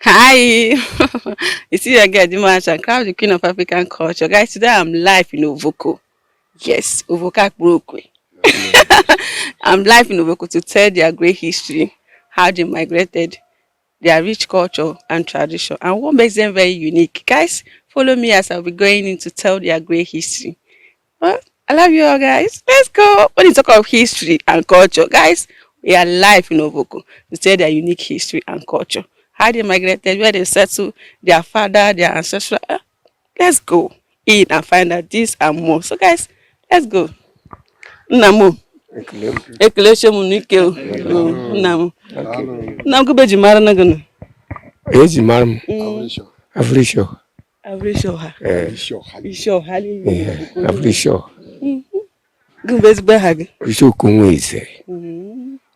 Hi, you see again the match and crowd the queen of African culture. Guys, today I'm live in Ovoko. Yes, Ovoko Akpurokwe. I'm live in Ovoko to tell their great history, how they migrated, their rich culture and tradition, and what makes them very unique. Guys, follow me as I'll be going in to tell their great history. Well, I love you all, guys. Let's go. When you talk of history and culture, guys, we are live in Ovoko to tell their unique history and culture. How they migrated, where they settled, their father, their ancestral. Let's go in and find out this and more. So, guys, let's go. Nnamu. Ekele mu n'ike o. Nnamu. Nnamu ko beji mara na gana. Eji mara m. Afrisho. Afrisho ha. Isho hali. Afrisho. Gumbezi bahag. Isho kunweze.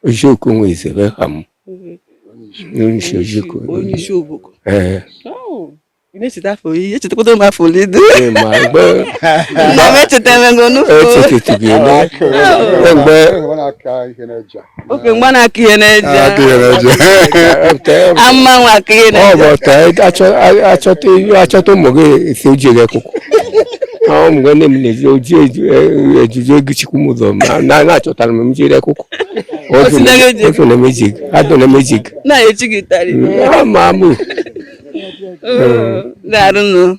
Isho kunweze beham. Onisho jiko. Onisho buko. Oh. You sit that for you. You put on my full lead. No, me go no. Okay, mana ki energy. Amma wa ki energy. Oh, but achoto moge sejele koko. Ah, mo ne mi le oje gichikumuzo. Na achota me mjele koko. Ojo na magic. Ado na magic. Na e chigitari. Mamu. I don't know.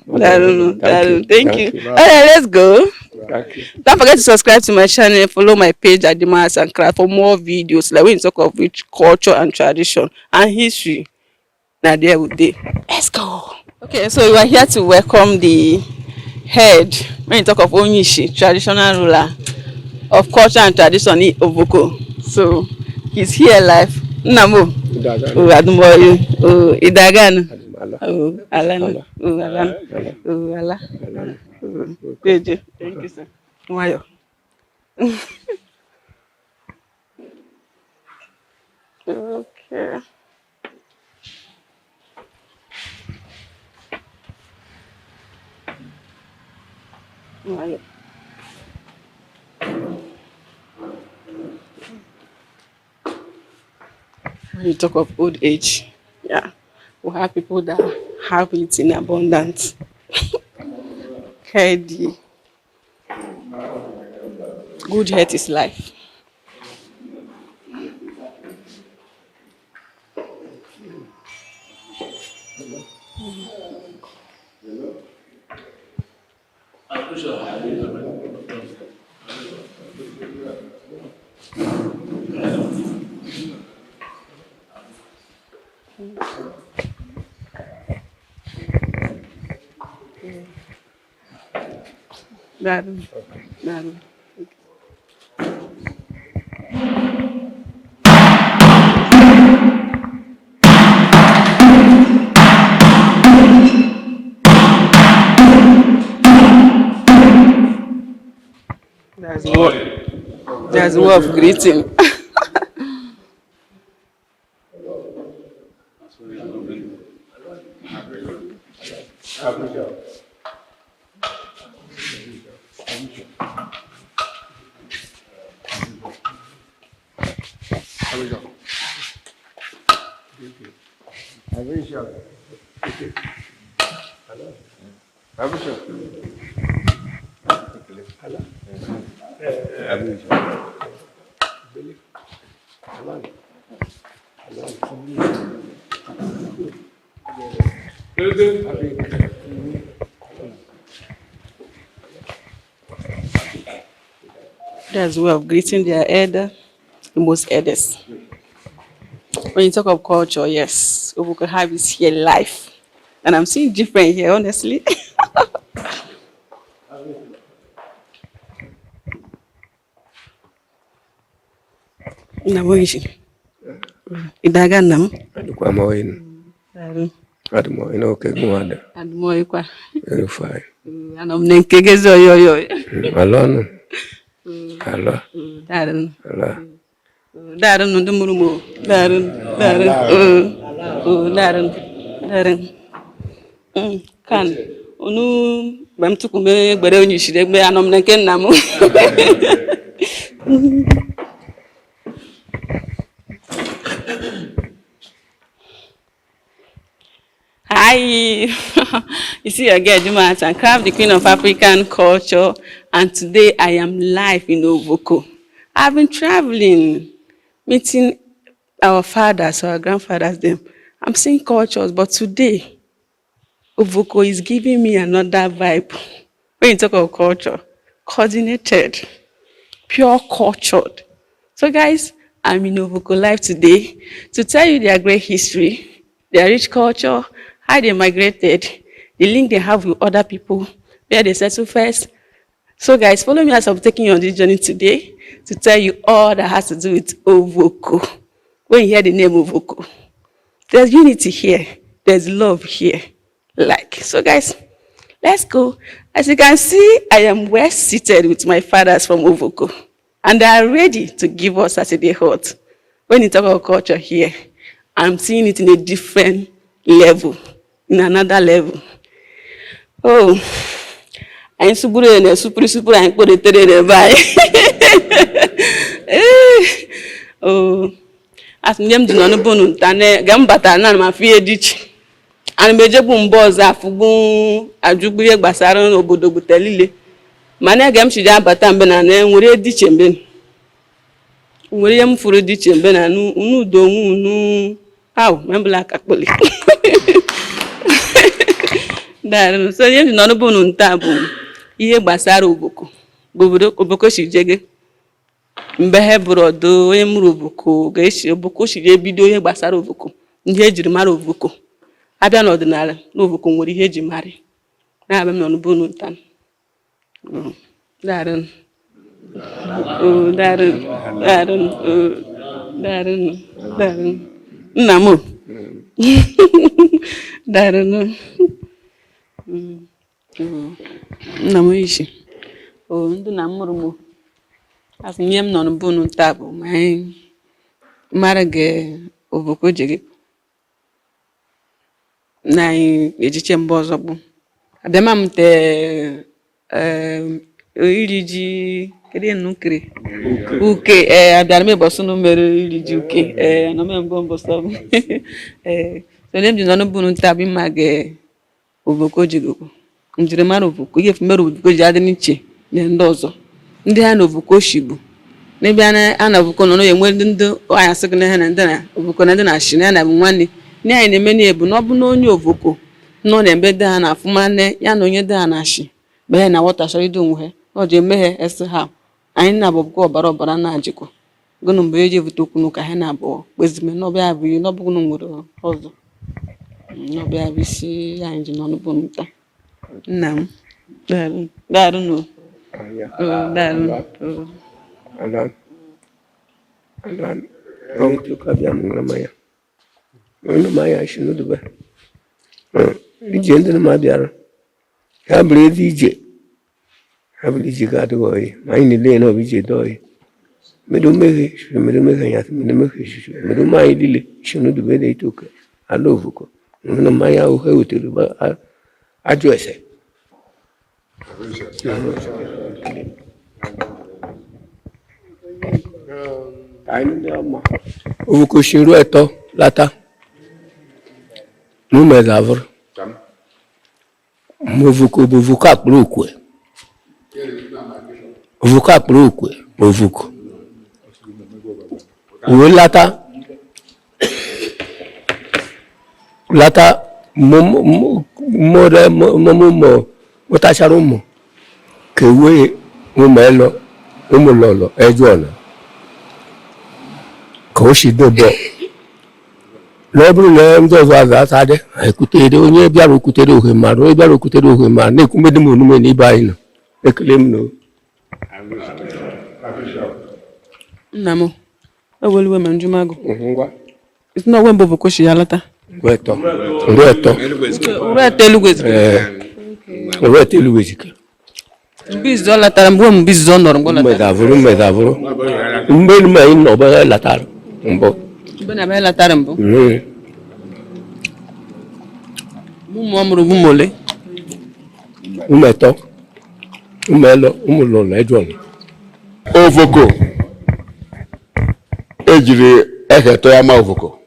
Thank you. All right, let's go. Don't forget to subscribe to my channel, follow my page at the Mass and Craft for more videos like when you talk of rich culture and tradition and history. Now there we go. Let's go. Okay, so we are here to welcome the head when you talk of Onyishi, traditional ruler of culture and tradition in Ovoko. So he's here live. Namo. Oh, Adumoyu. Oh, Idagano. Oh, Alan. Oh, Alan. Oh, Alan. Thank you, sir. Why? Okay. Why? When you talk of old age, yeah, we have people that have it in abundance. Healthy. Good health is life. That's a word of greeting. That's a way of greeting their elder, the most elders. When you talk of culture, yes, Ovoko have is here live. And I'm seeing different here, honestly. Idaganam. Kwa mawini. Adumoyi no ke gwada. Adumoyi kwa. Very fine. Anomnenkegezo yo. Alone. Hello. Darren. Hello. Darren no dumurumo. Darren. Darren. Kan. Onu bamtukume gbere onyishire gbe anomnenke nnamu. You see again, Jumat, and Craft the Queen of African Culture, and today I am live in Ovoko. I've been traveling, meeting our fathers, our grandfathers, them. I'm seeing cultures, but today, Ovoko is giving me another vibe. When you talk of culture, coordinated, pure cultured. So guys, I'm in Ovoko Live today to tell you their great history, their rich culture, how they migrated, the link they have with other people, where they settle first. So guys, follow me as I'm taking you on this journey today to tell you all that has to do with Ovoko. When you hear the name Ovoko, there's unity here, there's love here. So guys, let's go. As you can see, I am well seated with my fathers from Ovoko, and they are ready to give us Saturday hot. When you talk about culture here, I'm seeing it in a different level, in another level. Oh, I'm super, I'm put it by. Oh, as me do not know, Tane, Gambata, and my fear ditch. And major boom balls are for boom, a jubilee basaran or bodogutelile. Mana gam she jam batam benane, would a ditch and ben. William for a ditch and ben, and no do how, remember like a police. That so you know no bone taboo. Ye basaro boko. Oboko she jege. Mbehe brodo, emruboko, geshi oboko she bido ye basaro boko. Nye jirimaro boko. Abia n'ọdịnala n'Ovoko nwere ihe eji mara na abịa m nọ n'ubu ntan darun nna m darun nna m ishi ndị na mụrụ m asị nye m nọ n'ubu ntan bụ ma mara ge Ovoko jege na ejiche mbọ ọzọ bụ abịa ma m te iri ji kedu nnukiri uke abịara m ịbọsụ na mere iri ji uke na m mbọ sọ so dem ji nọ n'ubu nta bụ ma ge Ovoko jigoko njiri mara Ovoko ihe mere Ovoko ji adị n'iche na ndị ọzọ ndị ha na Ovoko shibu n'ebe a na Ovoko nọ na-enwe ndị anya sị gị na ha na ndị na Ovoko na ndị na shi na bụ nwanne ni anyị na-eme n'ebu na ọ bụ na onye Ovoko nọ na-ebe dị ha na afụmane ya na onye dị ha na shi mgbe na wọtachara ido onwe ha ọ ji emeghe esi ha anyị na Ovoko ọbara ọbara na-ajịkwa gụnụ mgbe eji evute okwu n'ụka ha na-abụọ kpezime n'ọbịa bụ ihe n'ọbụgụ na nwere ọzọ n'ọbịa bụ isi anyị ji nọ n'ubu nta nna m daarụ nụ daarụ Ono maya shinu dube. Ije ndị ma bịara. Ha bụrụ ezi ije. Ha bụrụ ije ga adịghị oyi. Ma anyị niile na obi ije dọọ medo meghe ya medo meghe shishu. Medo ma anyị niile shinu dube na itoke. Ala Ovoko. Ono maya ahụ ha wetere ba ajụ ese. Anyị ndị ọma. Ovoko shiru eto lata. Ovoko Akpurokwe. Ovoko Akpurokwe, Ovoko. Uwe lata motachara ụmụ ka ewe ụmụ lọlọ ejuọna ka o si dobo n'ọbụrụ na ndị ọzọ azụ ekutere onye bịara okutere ohe mara onye bịara okutere ohe mara na-ekwumedị m onume na ibe anyị nọ ekele m no nna m eweliwe ma njumago isi na ọgwe Ovoko shi ya lata Urato Enugu-Ezike bizo latara mgbe m bizo nọrọ mgbe latara mgbe ma anyị nọ ọbara latara mbọ mgbe na bịa latara mbụ ụmụ ọmụrụ bụ mole umeto umelo umulolo ejuọna Ovoko ejiri eheto ya ma Ovoko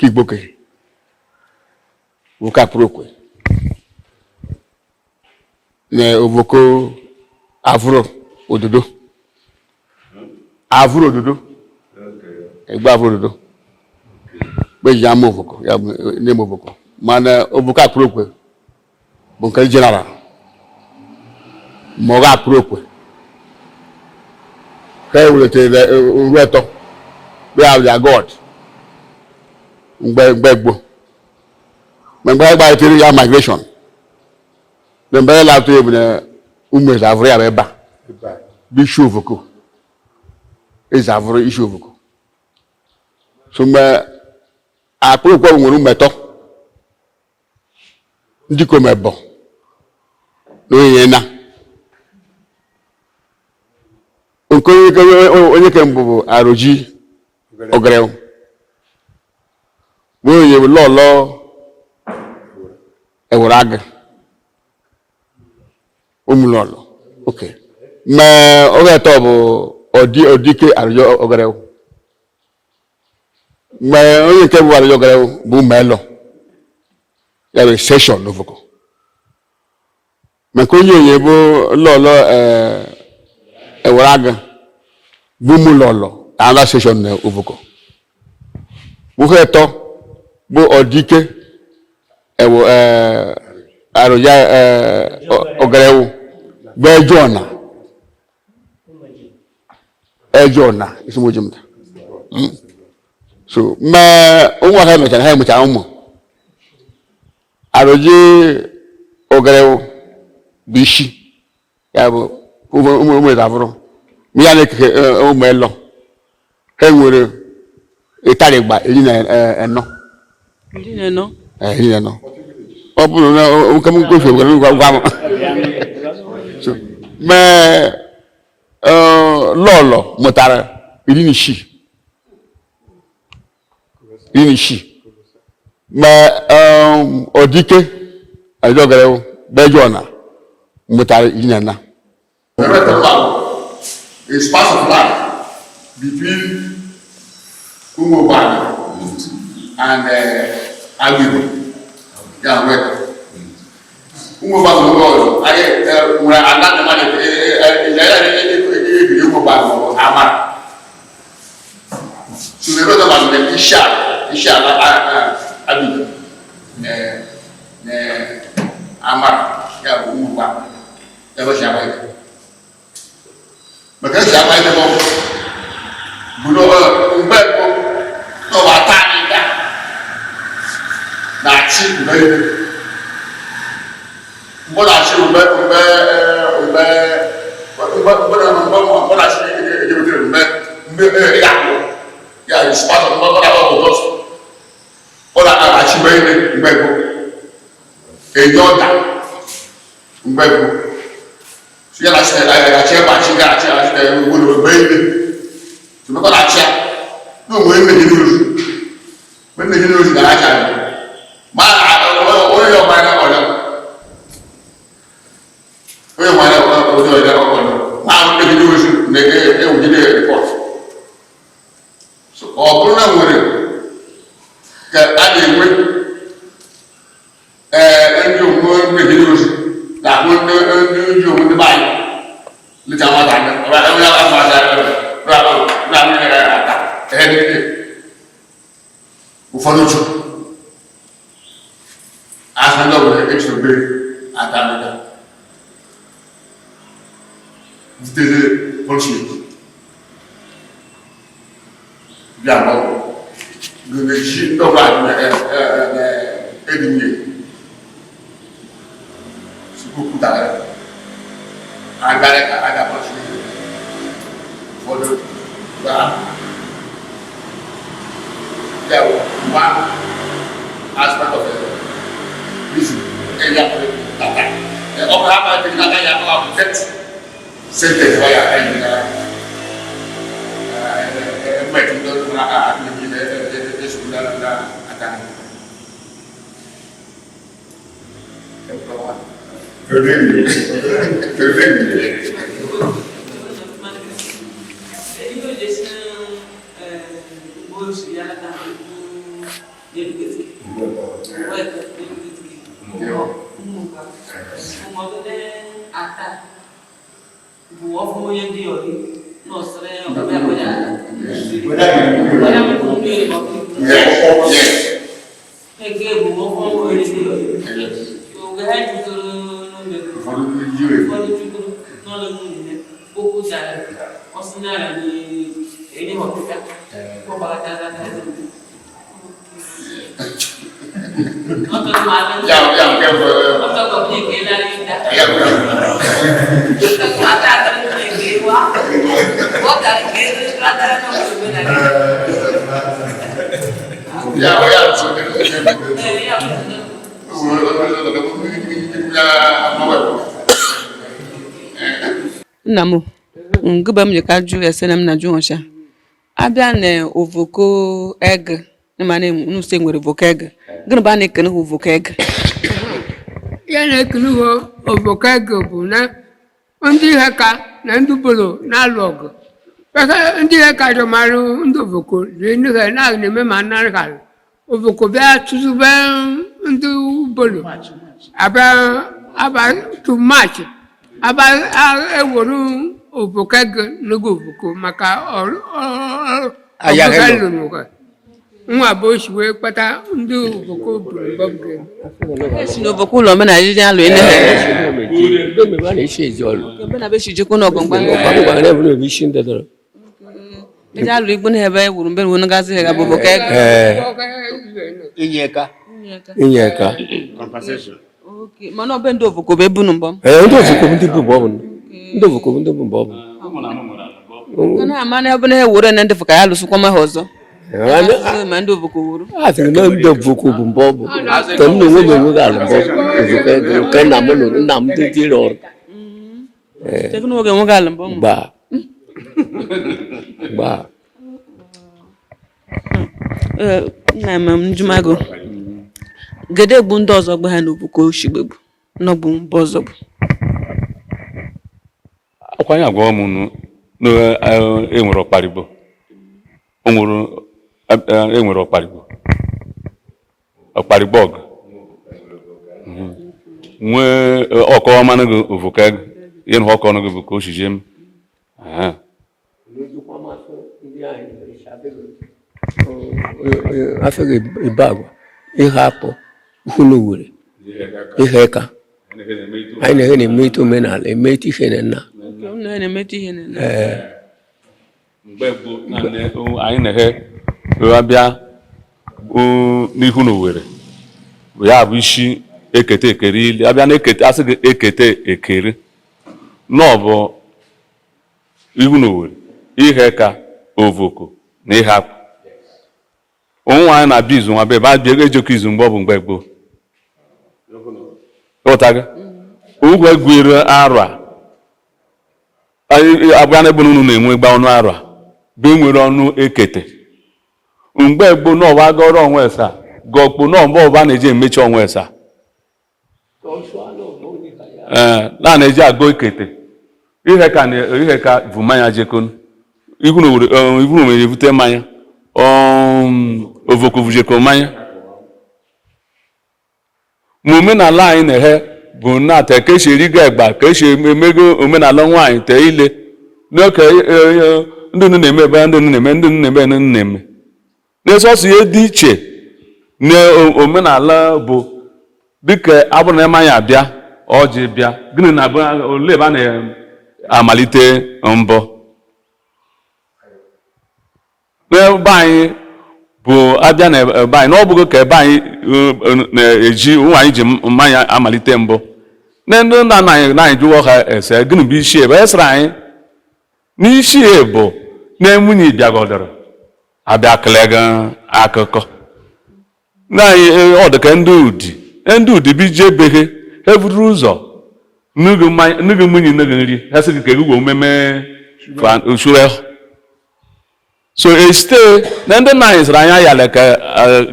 Igboke Ovoko Akpurokwe. Ne Ovoko Afro Ododo. Afro Ododo. Egba Afro Ododo. Be yam Ovoko, ya name Ovoko. Man Ovoko Akpurokwe. Bunka general. Moga Akpurokwe. Kay will tell Urato. We have their God. Begbo. Member by the migration. Member allowed to have Umes Avria Beba. Bishu Ovoko. Is Avro issue Ovoko. So I put a woman metal. Dico Mebo. No Yena. Onye kembo Aroji Ogreo. Will you law Euraga Umlolo? Okay. Ma Ogatobo Odike Arjo Ogreo. Ma only came Arjo Ogreo Bumelo. You have a session Ovoko. Ma Kunyo Yebo Lolo Euraga Bumulolo. Another session Ovoko. Buheto Bo Odike Ewo Aroja Ogreo Bejona Ejona is Mujum. So ma Uma Hamilton and Hamilton Aroji Ogreo Bishi Yabo Avro Mianek Omelo Henry Italic by Lina and no. You know. Here no. Open come go so me Lolo Motara Ilinishi. Me Odike Ajogero Bejona Motara Inana. It's part of life between Umobani and Abibu. Yeah, welcome. Umobani, I when I got the money, Amar. So the brother was the Isha, Abibu. Amar, yeah, Umobani. That was Yamai. Because Yamai the bomb. Budo, no, na chi ube mbona chi ube ya is part of mbona those ola na chi ube ejoda ube so ya la chi ba chi ga chi ube so mbona chi no we me ni when the universe garage ma o yo ma na odo o yo ma na odo ma the universe ne o jide report so o buru na nwere ka ade we ndio mo the universe da mo ndio mo ba le jama da na ba ya ma da na ni ata Ufanuchu Asanda will extra big at Canada. This is a punishment. Yabo. The sheet no right Edmund. Sukuta. I got punishment for the there one aspect of this area the upper the Nagaya of that sentence why nna m ngụba m ji ka jụ ese na m na jụ ọcha abịa na ovoko egg ma na nuse nwere ovoko egg gịnị bụ a na-ekene ovoko egg ya na-ekene ovoko egg bụ na ndị ihe ka na ndị bolo na-alụ ọgụ ndị ihe ka jọmarụ ndị ovoko rie n'ihe na-eme ma narịgalụ ovoko bịa tụzube ndị bolo aba too much aba ewuru ovoko ego n'oge ovoko maka ọbụgalụnụga nwa bụ osi wee kpata ndị ovoko buru mbọbụge esi na ovoko ụlọ omenala iji alụ ene iji alụ igbo na ebe ewuru mbe wonu gazi ha bụ ovoko ego inye aka mana ọbe ndị ovoko bụ ebunu mbọ ndị ovoko bụ ndị bụ mbọ ndị ovoko bụ ndị bụ mbọ na ama na ebe na ewuru na ndị fụka ya lụsụkwa ma ha ọzọ ma ndị ovoko wuru asịrị na ndị ovoko bụ mbọ bụ ka m na-enwe m enweghị alụ mbọ ovoko ego nke nna m lụrụ nna m ndị dịrị ọrụ oge nwoge alụ mbọ gbaa nna m njumago gede egbu ndị ọzọ gbe ha n'ovoko oshigbe bụ n'ọbụ mbọ ọzọ bụ akwanye agwa m enwere ọkparigbo enwere ọkparigbo ọgụ nwee ọkọ ọmanụ gị ovoko ego ihe na ọkọ ọnụ gị bụ ka o shije m afẹ́rẹ́ ìbáàgbà ihe apọ ukwunowere ihe ka anyị na-eme ito omenala eme ito ihe na nna mgbe gboo anyị na-ehe abịa n'ihu n'Owerri ya bụ isi ekete ekere ili abịa na ekete asị gị ekete ekere n'ọbụ ihu n'Owerri ihe ka ovoko na ihe apụ onwe anyị na-abịa izu nwa be ebe abịa ejekọ izu mgbe ọ bụ mgbe gboo ụtaga ugwe gwere arụ abụa na ebe unu na-enwe gba ọnụ arụ be nwere ọnụ ekete mgbe gboo n'ọwa agọrọ onwe esa gọkpo n'ọmba ọba na-eji emechi onwe esa na-eji agụ ekete ihe ka bụ mmanya jekon ihu na evute mmanya ovoko vujeko mmanya ma omenala anyị na-ehe bụ nnata ka esi erigo egba ka esi emego omenala nwaanyị tee ile n'oke ndị nnu na-eme ebe ndị nnu na-eme ndị nnu na-eme ndị nnu na-eme n'esọsọ ihe dị iche na omenala bụ dịka abụrụ na mmanya abịa ọjị bịa gịnị na ole ebe a na-amalite mbọ n'ebe anyị bụ abịa na ebe anyị na ọ bụghị ka ebe anyị na-eji nwaanyị ji mmanya amalite mbụ na ndị nna nna anyị jụọ ha ese gịnị bụ isi ebe esere anyị n'isi bụ na nwunye bịagodoro abịa kelega akụkọ na anyị ọ dị ka ndị udi bi ji ebeghe ha buru ụzọ n'oge nwunye n'oge nri ha sị ka egwugwo omeme usure so esite na ndị nna anyị sịrị anya yale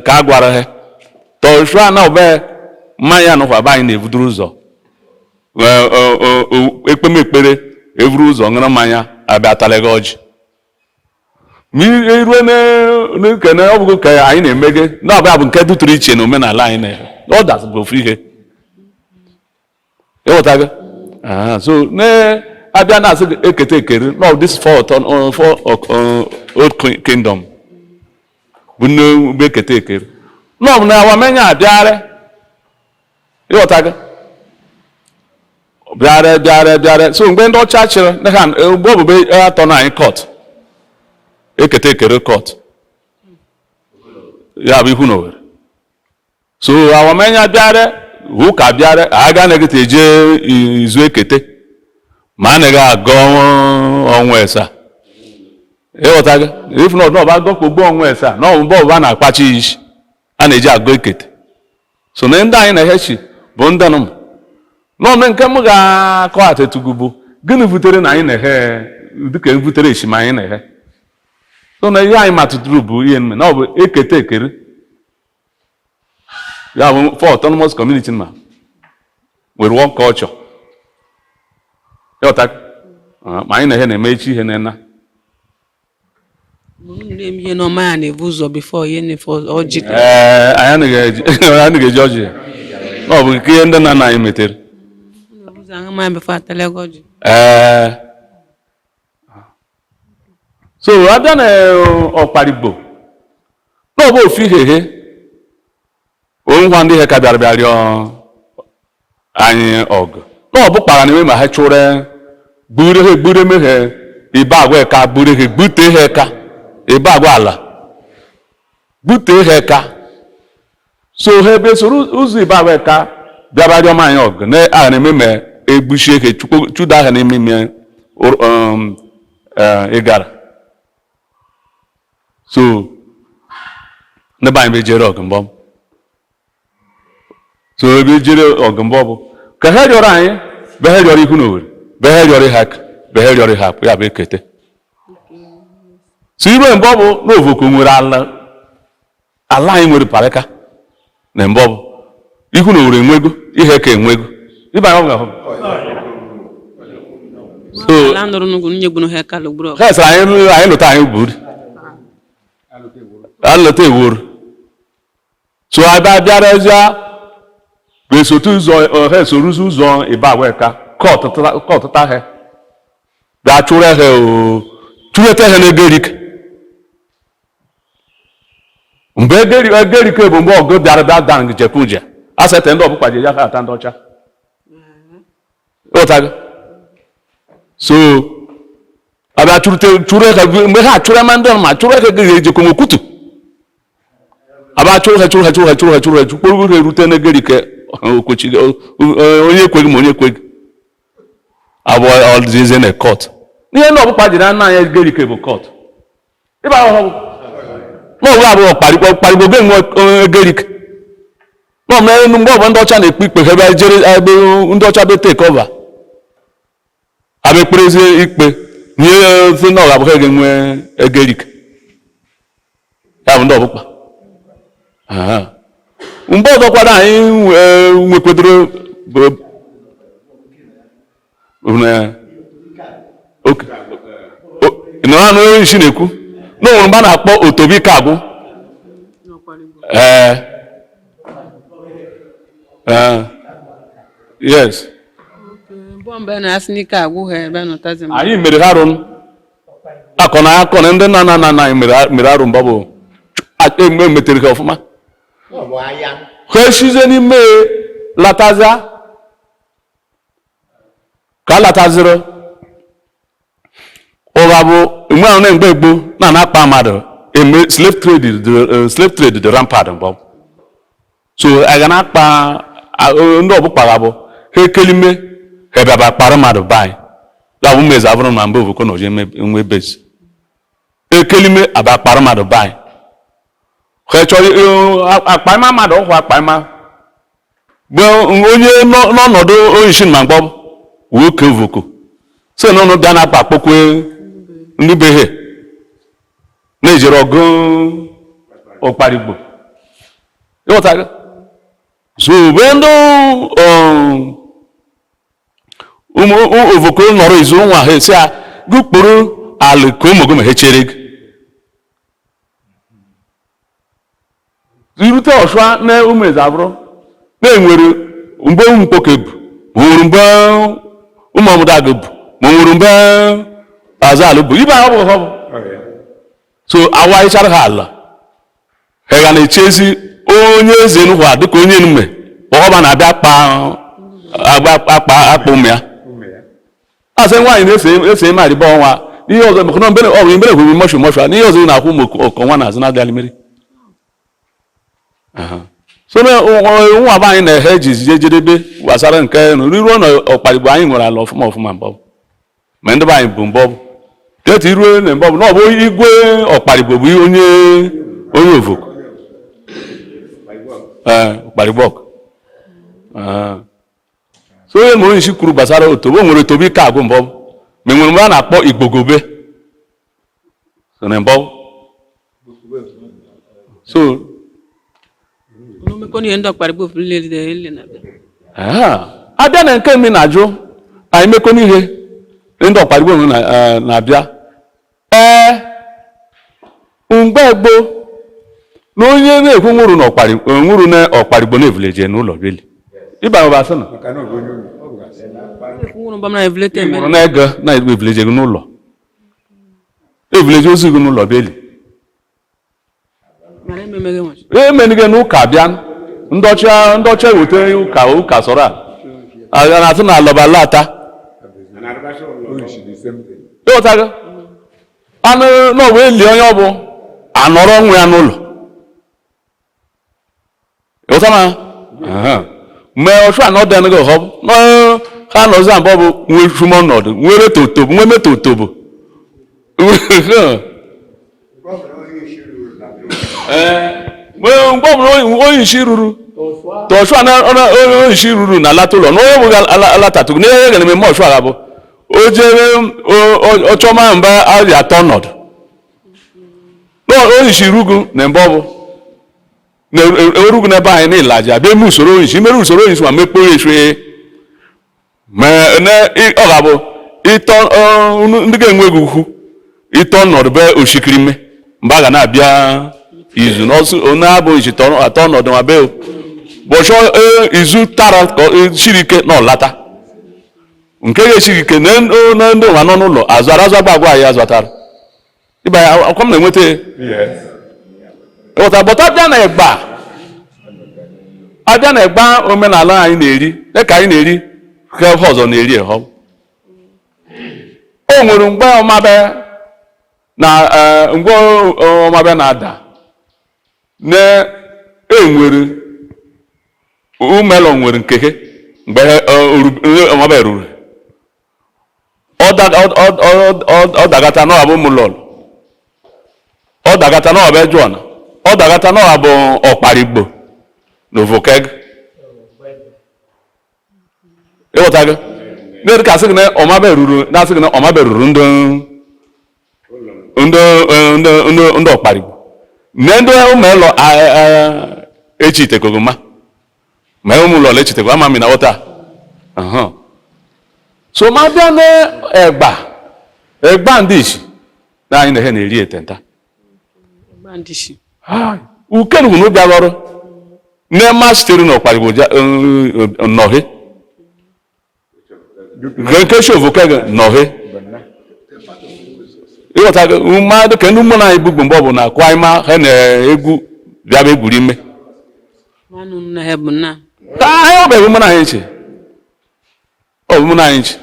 ka a gwara ha tọshua na ọbe mmanya nọkwa be anyị na-ebuduru ụzọ ekpemekpere eburu ụzọ ṅụrụ mmanya abịa talaga ọjị ma irue n'ekene ọ bụghị ka anyị na-emege na ọbịa bụ nke dụtụrụ iche na omenala anyị na ọ dasị bụ ofu ihe ịghọtago so abịa na-asị ekete ekere no this four old kingdom bụ nne ekete ekere no na awamenya abịara ịghọtago bịara so mgbe ndị ọcha chịrị mgbe obube atọ na anyị court ekete ekere court ya bụ ihu na Owerri so awamenya bịara ụka bịara aga na-egete eje izu ekete ma anaghị agọ ọnwa esa ịghọtago ifu na ọba agọkpogbo ọnwa esa na ọbụbọ ọba na-akpachi isi a na-eji agọ ekete so na ndị anyị na-ehechi bụ ndị nụ n'ọnụ nke m ga-akọ atụtụgụ bụ gịnị butere na anyị na-ehe dịka butere eshima anyị na-ehe so na ihe anyị matụtụrụ bụ ihe mme na ọ bụ ekete ekere ya bụ for autonomous community ma nwere one culture ịghọta ma anyị na-ehe na-eme echi ihe na-ena ihe n'ọma ya na-ebu ụzọ bifo ihe na-efe ọjị anyị anaghị eji ọjị ọ bụ nke ihe ndị nna anyị metere so abịa na ọkparigbo n'ọbụ ofu ihe onwa ndị ihe ka bịara rịọ anyị ọgụ n'ọbụ kpara na-eme ma ha chụrụ gbure meghe ibe agwa eka gbure he gbute ihe eka ibe agwa ala gbute ihe eka so ha ebe soro ụzọ ibe agwa eka bịara rịọ anyị ọgụ na a na-eme ma egbuchi ihe chụda ha n'ime ime ịgara so n'ebe anyị bejere ọgụ mbọ so ebe jere ọgụ mbọ bụ ka ha rịọrọ anyị be ha rịọrọ ihu na Owerri be ha rịọrọ ha aka be ha rịọrọ ha ya bụ ekete so ibe mbọ bụ na Ovoko nwere ala anyị nwere parika na mbọ bụ ihu na Owerri enwego ihe ka enwego ibe anyị ọgụ ha sị anyị lụta anyị gburu alụta ewuru so abịara ezia bụ esotu ụzọ ha esoruzi ụzọ ibe agwa eka kọtụta ha bịa chụrụ ha chụreta ha na egerike mgbe egerike bụ mgbe ọgụ bịara bịa da njepụje asete ndị ọbụkwa ji ya ha ata ndị ọcha ịghọtago so abịa chụrụ ha mgbe ha chụrụ ma ndị ma chụrụ ha ga-ejekwa n'okwutu abịa chụrụ ha kpụrụ ha erute n'egerike okwechi onye ekweghị ma onye ekweghị abụọ ọdịzieze na kọt ihe na ọbụkwa jiri anya anya egerike bụ kọt ịba ahụhụ n'ọbụla abụọ kparigbo be nwe egerike n'ọmere mgbe ọbụ ndị ọcha na-ekpe ikpe ha ebe jere ebe ndị ọcha be tek ova abịa ekperezie ikpe nye si na ọga abụghị ga-enwe egerike ya bụ ndị ọbụkpa mgbe ọzọkwara anyị nwekwadoro nọrọ onye isi na-ekwu na onwere mgbe a na-akpọ otobike agwụ yes anyị mere ha arụ akọ na ndị nna nna anyị mere arụ mgbe bụ metere ha ọfụma ha esizie n'ime latazia ka lataziri ụgha bụ mgbe ahụ na-egbe egbo na-akpa mmadụ eme slave trade dị rampart mbọ so aga na-akpa ndị ọbụkpara bụ ha ekelime ha bịaba kpara mmadụ bai ya bụ mmezi abụrụ ma mgbe Ovoko na oje nwe bezi ekelime aba kpara mmadụ bai ha chọrọ akpaima mmadụ ọhụụ akpaima bụ onye n'ọnọdụ onye isi ma mgbọ wee kee Ovoko so n'ọnụ bịa na-akpa akpọkwe ndị behe na-ejere ọgụ ọkparigbo ịghọtago so mgbe ndị Ovoko nọrọ izu nwa ha esi a gụkpụrụ ala ka ụmụ gị ma ha chere gị irute ọsụa na ụmụ eze abụrụ na-enwere mgbe ụmụ mkpoke bụ mgbe ụmụ obodo agụ bụ ma nwere mgbe azalụ bụ ibe ahụ bụ so awaichara ha ala ha ga na-echezi onye eze Enugu a dịka onye enume ọba na-abịa akpa ụmụ ya asị nwaanyị na-ese ime adịba ọnwa ihe ọzọ maka na mbere ọrụ mbere hụrụ mọshụ mọshụ n'ihe ọzọ na-akwụ ụmụ ọnwa na azụ na-adịghị mmiri so nwa be anyị na-ehe eji jedebe gbasara nke riruo na ọkparigbo anyị nwere ala ọfụma ọfụma mbọbụ ma ndị be anyị bụ mbọbụ deti iruo na mbọbụ na ọ bụ igwe ọkparigbo bụ onye Ovoko ọkparigbo so onye mere onye isi kwuru gbasara otobo nwere otobo ike agwụ mbọbụ ma nwere mgbe a na-akpọ igbogobe so na mbọbụ so abịa na nke mi na-ajụ anyị mekọ ihe ndị ọkparigbo na-abịa mgbe gboo na onye na-ekwu nwụrụ na ọkparigbo na-evuleje n'ụlọ beli ịba bụ asị na nwụrụ na ego na-evuleje gị n'ụlọ evuleje ozi gị n'ụlọ beli emenige n'ụka bịa ndị ọcha eweta ụka sọrọ a na-atụ na alọbalata ịghọtago anụ n'ọbụ eli onye ọ bụ anọrọ nwa ya n'ụlọ ịghọtana mgbe ọchụ anọdụ anaghị ọhọ ha nọzi abụọ bụ nwe shumọ ọnọdụ nwere totobo nwe metotobo mgbe ọbụla onye isi ruru tọchụ onye isi ruru na alata ụlọ na onye bụghị alatatụgo n'ihe ga na-eme ọchụ agha bụ o jere ọchọma mba arị atọ ọnọdụ onye isi rugu na mgbe ọbụ na-erugu n'ebe anyị na-ilaji abịa eme usoro onye isi mere usoro onye isi ma mekpoo ya esu ma ọ ga-abụ ịtọ ndị ga-enweghị ukwu ịtọ ọnọdụ be oshikiri ime mgbe a ga na-abịa izu na-abụ isi atọ ọnọdụ ma be bọchọ izu tara siri ike na ọlata nke ga-esiri ike na ndị ụwa nọ n'ụlọ azụ agba agwa anyị azụtara ịba ya akwụkwọ m na-enweta ịghọta bọta abịa na ịgba omenala anyị na-eri dịka anyị na-eri ka ọzọ na-eri ehọ o nwere mgbe ọmabịa na-ada na-enwere umelọ nwere nkeke mgbe ọmabịa ruru ọ dagata n'ọbụ ụmụlọlụ ọ dagata n'ọbụ ejuọna ọ dagata n'ọbụ ọkparigbo na Ovoko ịghọtago na-edika asị gị na ọmabịa ruru na-asị gị na ọmabịa ruru ndị ọkparigbo na ndị ụmụlọ echitekogoma ma ụmụlọlọ echitekwa ama mi na ụta so ma bịa n'egba ndị isi na anyị na-ehe na-eri etenta ukenugwu n'obi alọrụ na-ema sitere n'ọkparigbo nọhe nke shi Ovoko nọhe ịghọta mmadụ ka ndị ụmụ anyị bugbo mgbe ọ bụ na akụ anyị ma ha na-egwu bịaba egwuri ime ka anyị ọ bụ egwu mụ na anyị nche ọ bụ mụ na anyị nche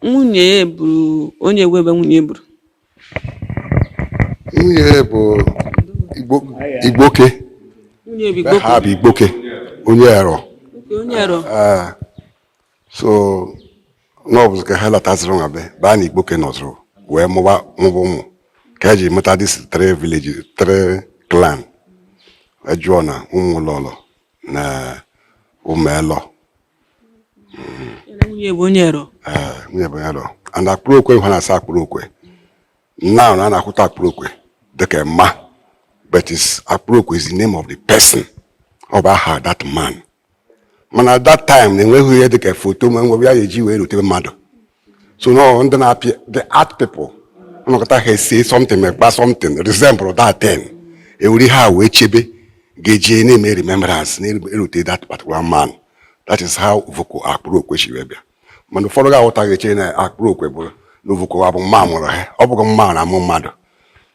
nwunye ya buru onye ewebe nwunye ya buru nwunye bụ igboke ha bụ igboke onye ero so n'ọbụzụ ka ha lataziri nwa be baa na igboke nọzụrụ wee mụba ụmụ ka eji mụta dis 3 villages 3 clan ejụọ na ụmụlọlọ na ụmụelọ nwunye bụ onye ero and Akpurokwe ha na-asa Akpurokwe now na na-akwụta Akpurokwe dịka ma but Akpurokwe is the name of the person of that man mana at that time na-enweghị ihe dịka foto ma enwe ya eji wee rute mmadụ so no ndị na-apịa the art people ọnọkọta ha say something mekpa something resemble that thing ewuri ha wee chebe ga-eji na-eme remembrance na-erute that particular man That is how Ovoko Akpurokwe she were. Man, the follow out a chain Akpurokwe, Ovoko Abu Mamma, Ovoko Man among mother.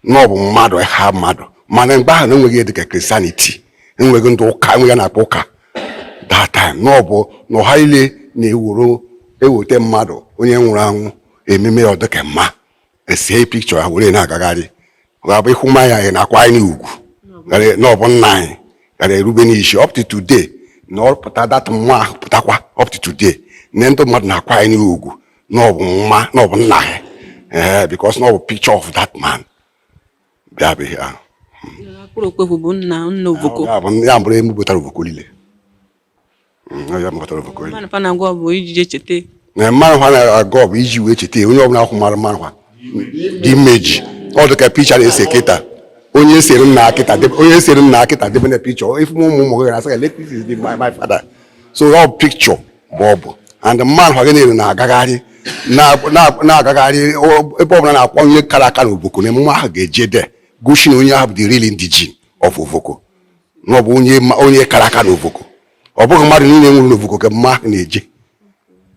No mother, I have mother. Man and Bahan, we get the Christianity. And we're going to come and poker. That time, no highly, ne uro, e would tell mother, when you rang a meme of the Kema, a say picture, I will in Agagari. Rabbi Humaya and Aquai Nugu. No 19. That a Ruben issue up to today. No, but that ma putakwa up to today. Nendo madna kwa any ugu. No ma no nae. Because no picture of that man. Baby here. Akpurokwe bụ nna Ovoko. Ya mbere mu botara Ovoko lile. Ya mu botara Ovoko. Man fa na ngwa bụ iji chete. Na man fa na go bụ iji we chete. Onye ọbụla akwụ mara man fa. The image. All the picture is seketa. Onye sere na akita debe na picture. If mumu I say let this is my father. So all picture Bob and the man who na agagari na agagari ebe ọbụla na akwanye karaka na Ovoko na emume ahụ ga-eje de gosi na onye ahụ the real indigene of Ovoko. No bụ onye karaka na Ovoko. Ọ bụghị mmadụ niile nwere Ovoko ka mma na-eje.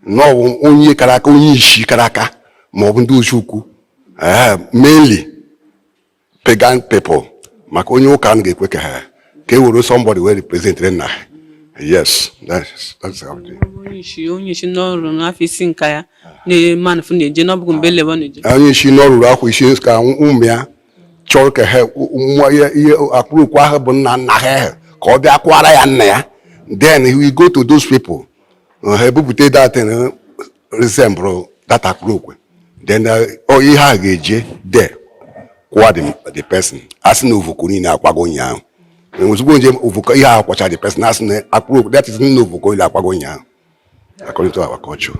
No bụ onye karaka onye isi karaka ma ọ bụ ndị Nsukka. Mainly pagan people. Maka onye ụka an ga-ekwe ka ha ka ewere somebody wey represent na. Yes, that's how it is. Onye isi n'ọrụ n'afọ isi nka ya na man fu na-eje n'ọbụghị mgbe lewa na-eje. Onye isi n'ọrụ afọ isi ka ụmụ ya chọrọ ka ha ihe Akpurokwe ahụ bụ nna ha ka ọ bịa kwara ya nna ya. Then we go to those people. Ha ebupụta that resemble that Akpurokwe. Then ihe ha ga-eje there. Kwa the person as no Ovoko ni na akwago nya ozugbo nje Ovoko ihe akwacha the person as na Akpurokwe that is no Ovoko ile akwago nya according to our culture.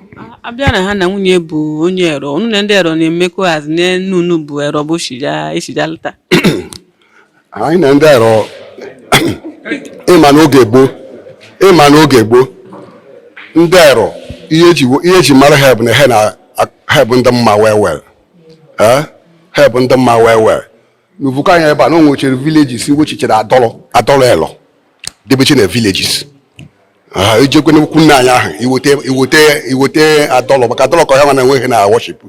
Abịa na ha na nwunye bụ onye ero unu na ndị ero na-emekọ az na nnunu bụ ero bụ shija ishijalta. Anyị na ndị ero ịma n'oge gboo ndị ero ihe ji mara ha bụ na ha bụ ndị mma well help ndị mma well. N'Ovoko anya ebe a na o nwechere villages wechichere adọlọ elo debeche na villages. Ejekwe n'okwu nna anyị ahụ iwete adọlọ maka adọlọ ka ya na enweghị na worship.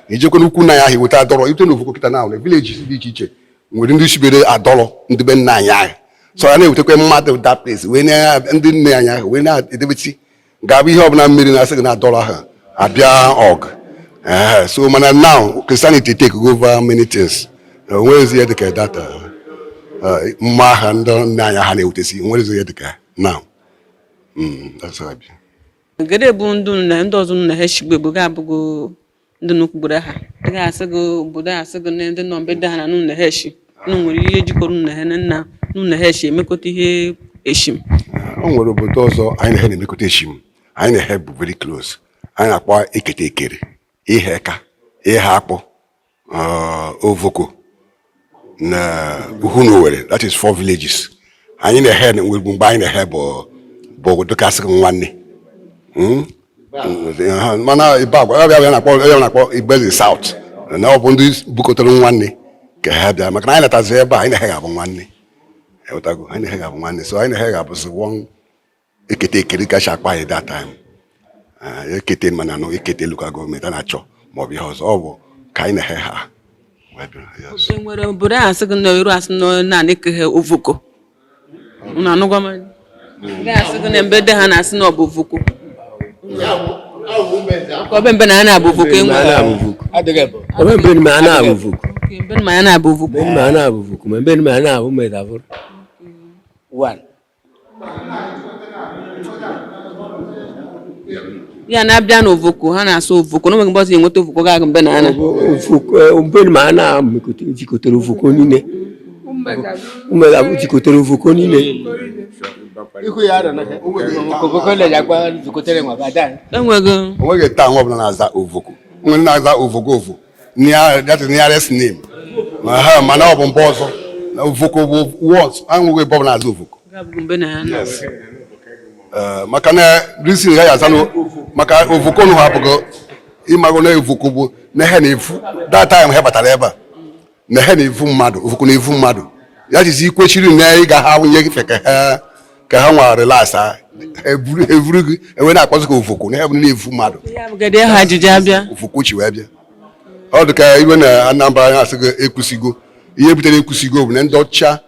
Ejekwe n'okwu nna anyị ahụ iwete adọlọ iwete n'Ovoko kịta na villages dị iche iche nwere ndị sibere adọlọ ndị be nna anyị ahụ. So ya na-ewetekwe mmadụ that place wee na ndị nne anyị ahụ wee na-edebeti ga-abụ ihe ọbụla mmiri na-asị gị na adọlọ ahụ abịa ọgụ. So now Christianity take over many things. Where is the educator that and Naya Hanutesi? Where is the educator now? That's how I be. Gede bụ ndụ na ndị ọzọ na ha shigbe bụ ga-abụgo ndị n'okpuru ha. Ga asịgo obodo asịgo na ndị nọ mbe ha na nụ na ha shi. Nụ nwere ihe jikọrọ nụ na ha na nụ na ha shi emekọta ihe eshim. O nwere obodo ọzọ anyị na ha na-emekọta eshim. Anyị na ha bụ very close. Anyị na-akpọ ekete ekere. Ihe ka ihe akpọ Ovoko na Uhunuwere, that is 4 villages. Anyị na head we mgbe anyị na head bụ dokasị nwanne. Mana ibagwa ya na-akpọ Igbeze South. Na ọ bụ ndị bukọtara nwanne ka ha bịa maka anyị natazi ebe anyị na head abụ nwanne. Ewetago anyị na head abụ nwanne. So anyị na head abụzi one ekete ekere kacha akpa anyị that time. Ekete mana no ekete local government na-achọ ma ọ bụ ihe ọzọ ọ bụ ka anyị na-ehe ha. Enwere obodo a sị gị na iru asị na naanị ka ha Ovoko. Unu anụgwa m ga-asị gị na mbe ha na-asị na ọ bụ Ovoko. Ka ọ mbe na na bụ Ovoko enwe. Mbe ma na bụ Ovoko. Mbe ma na bụ Ovoko. Mbe ma na bụ Ovoko, mbe ma na bụ Medavur. One. Ya na-abịa na Ovoko ha na-asụ Ovoko na mgbe ọzọ enweta Ovoko ga-agụ mbe na ana. Mbe ma na jikọtara Ovoko niile. Jikọtara Ovoko niile. Onweghị taa nwa ọbụla na-aza Ovoko. Onwe na-aza Ovoko that is nearest name. Mana ọ bụ mba ọzọ. Ovoko bụ words. Anwụghị ebe ọbụla na-aza Ovoko. Yes. Maka na reason ya yazano maka Ovoko no habugo imago na Ovoko bụ na he na efu that time he batara ebe na he na efu mmadụ Ovoko na efu mmadụ ya ji kwechiri na ị ga ha nwunye feke ha ka ha nwa relax evuru gị enwe na-akpọzi ka Ovoko na ya bụ na-efu mmadụ Ovoko chi wee bịa ọ dị ka iwe na Anambra anya asị gị ekwusigo ihe butere ekwusigo bụ na ndị ọcha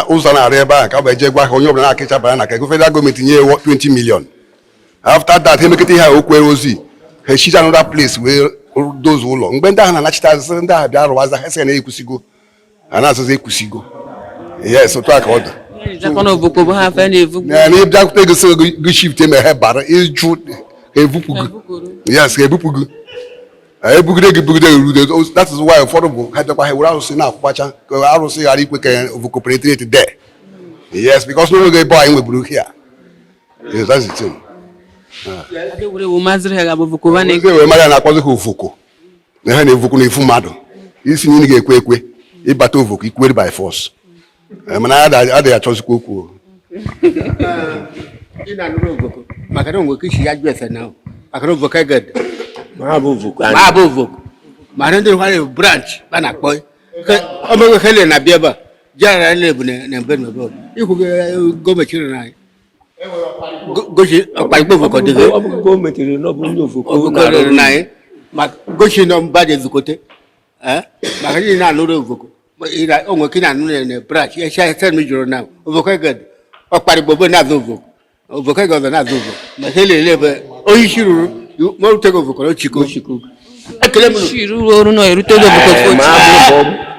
ụzọ na-arị ebe ahụ ka bụ eje gwa ha onye ọbụla na-akịcha bara na ka ego federal gọọmenti nye 20 million after that emekọta ihe a okwe ozi ha echiche another place wee dozie ụlọ mgbe ndị ahụ na-anachite azụzụ ndị ahụ bịa rụwaza ha sị na ekwusigo ha na-azụzụ ekwusigo yes otu aka ọ dị na ịbịakwute gị shift eme ha bara ịjụ ebupụgụ yes ka ebupụgụ ebugide gị bugide erude that is why ụfọdụ bụ ha bịakwa ha were arụsị na-akwụkwacha ka arụsị ghara ikwe ka Ovoko penetrate there yes because n'oge ebe anyị nweburu here yes that's the thing wee mara na-akpọzi ha Ovoko na ha na-Ovoko na-efu mmadụ isi na ị ga-ekwe ekwe ịbata Ovoko ikwere by force mana adịghị achọzikwa okwu maka na Ovoko isi ya jụ ese na maka na Ovoko egede ma bụ Ovoko ma ndị nwere branch ba na-akpọ omegwe hele na bịa ebe a jara lebu na mbe n'obodo ikwu gọọmenti na anyị gosi ọkpakpe Ovoko dị gọọmenti n'ọbụ ndị Ovoko na anyị ma gosi nọ mba dị ezukote maka ndị na-alụrụ Ovoko onwe ka na-anụ na branch echa sen mi jụrụ na Ovoko egede ọkparịgbo na-azụ Ovoko egede na-azụ Ovoko ma hele lebe onye isi ruru mo tego Ovoko no chiko ekele mu shiru oru no erutego Ovoko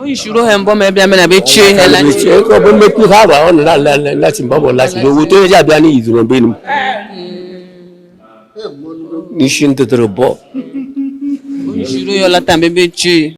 o ishiro he mbo me bia me na be che he la che ko bo meku ha ba on la ti mbo la ti wo to ja bia ni izuro be ni ni shin to tro bo o ishiro yo la tambe be che